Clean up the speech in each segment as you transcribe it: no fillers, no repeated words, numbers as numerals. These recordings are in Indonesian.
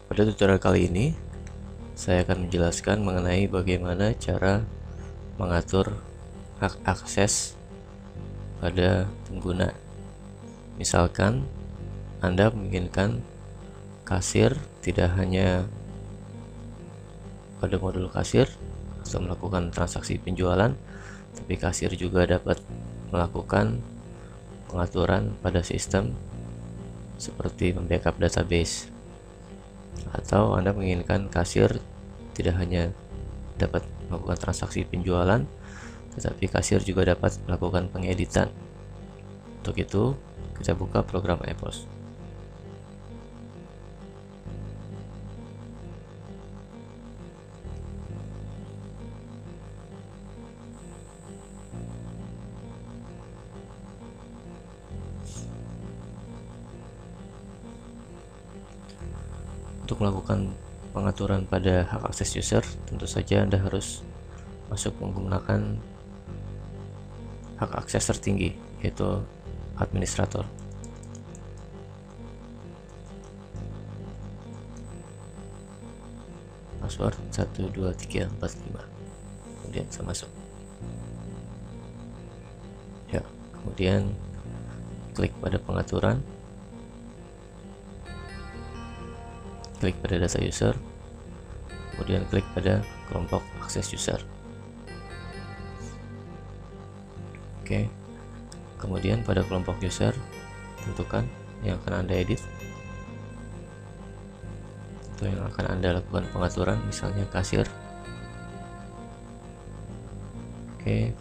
Pada tutorial kali ini, saya akan menjelaskan mengenai bagaimana cara mengatur hak akses pada pengguna. Misalkan, Anda menginginkan kasir tidak hanya pada modul kasir atau melakukan transaksi penjualan, tapi kasir juga dapat melakukan pengaturan pada sistem seperti membackup database. Atau Anda menginginkan kasir tidak hanya dapat melakukan transaksi penjualan, tetapi kasir juga dapat melakukan pengeditan. Untuk itu, kita buka program EPOS. Untuk melakukan pengaturan pada hak akses user, tentu saja Anda harus masuk menggunakan hak akses tertinggi, yaitu administrator. Password 12345. Kemudian saya masuk. Ya, kemudian klik pada pengaturan. Klik pada data user, kemudian klik pada kelompok akses user. Oke, kemudian pada kelompok user tentukan yang akan Anda edit atau yang akan Anda lakukan pengaturan, misalnya kasir. Oke,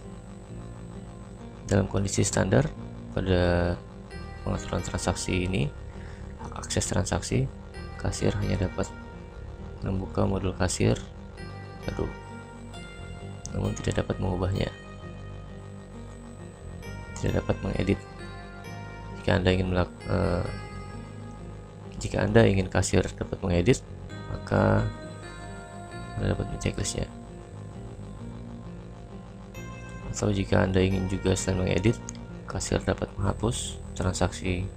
dalam kondisi standar pada pengaturan transaksi ini, hak akses transaksi, kasir hanya dapat membuka modul kasir baru, namun tidak dapat mengubahnya, tidak dapat mengedit. Jika Anda ingin kasir dapat mengedit, maka Anda dapat menceklisnya. Atau jika Anda ingin juga selain mengedit, kasir dapat menghapus transaksi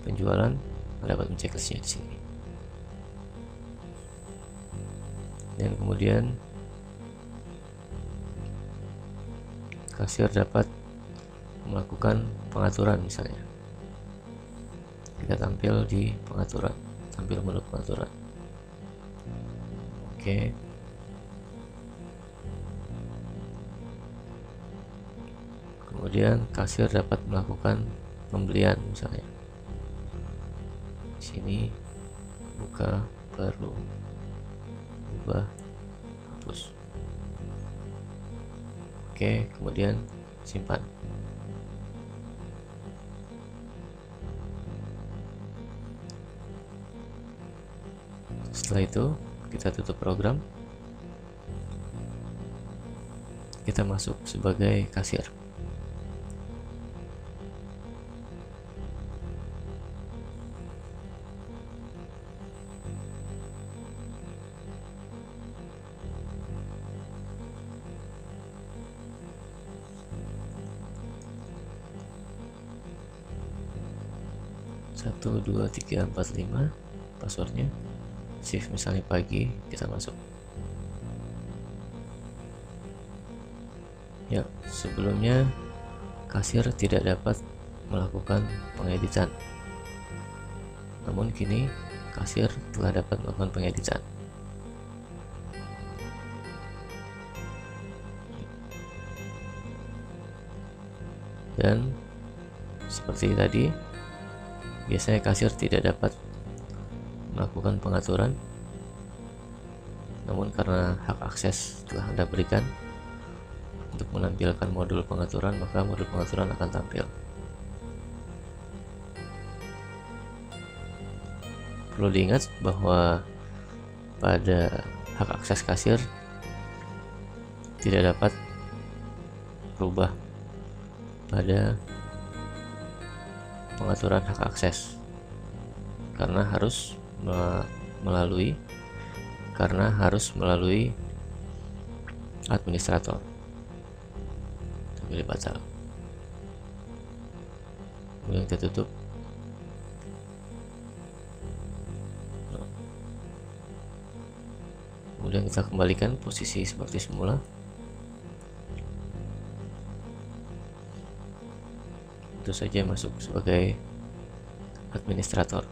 penjualan, Anda dapat menceklisnya di sini. Dan kemudian kasir dapat melakukan pengaturan, misalnya kita tampil di pengaturan, tampil menu pengaturan. Oke, kemudian kasir dapat melakukan pembelian, misalnya di sini buka baru, ubah, hapus. Oke, kemudian simpan. Setelah itu kita tutup program, kita masuk sebagai kasir. Satu, dua, tiga, empat, lima, passwordnya. Shift misalnya pagi, kita masuk. Ya, sebelumnya kasir tidak dapat melakukan pengeditan, namun kini kasir telah dapat melakukan pengeditan. Dan seperti tadi, biasanya kasir tidak dapat melakukan pengaturan, namun karena hak akses telah Anda berikan untuk menampilkan modul pengaturan, maka modul pengaturan akan tampil. Perlu diingat bahwa pada hak akses kasir tidak dapat berubah pada pengaturan hak akses, karena harus melalui administrator. Pilih batal, kemudian kita tutup. Kemudian kita kembalikan posisi seperti semula. Itu saja masuk sebagai administrator.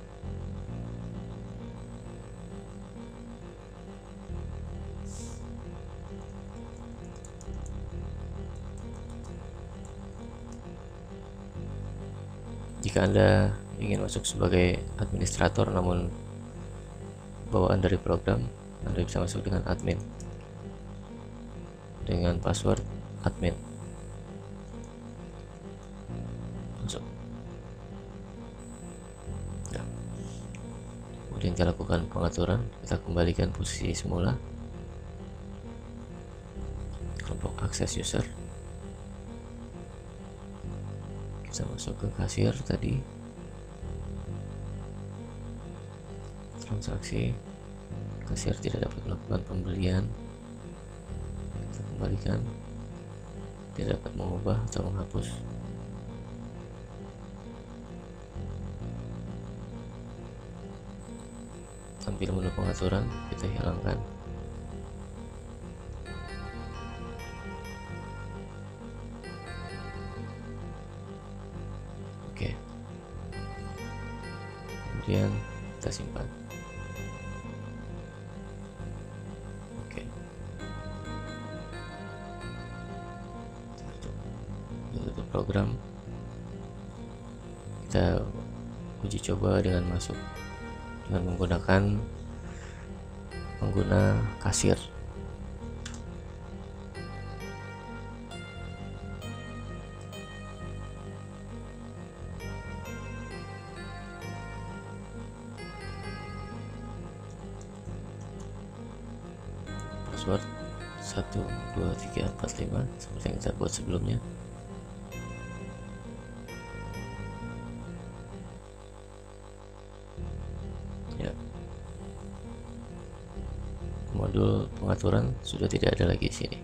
Jika Anda ingin masuk sebagai administrator namun bawaan dari program, Anda bisa masuk dengan admin, dengan password admin. Masuk. Nah, kemudian kita lakukan pengaturan, kita kembalikan posisi semula, kelompok akses user. Kita masuk ke kasir tadi, transaksi, kasir tidak dapat melakukan pembelian, kita kembalikan, tidak dapat mengubah atau menghapus. Tampil menu pengaturan, kita hilangkan. Oke, kemudian kita simpan. Oke, tutup program. Kita uji coba dengan masuk dengan menggunakan pengguna kasir. Password 1 2 3 4 5 seperti yang kita buat sebelumnya. Ya, modul pengaturan sudah tidak ada lagi di sini.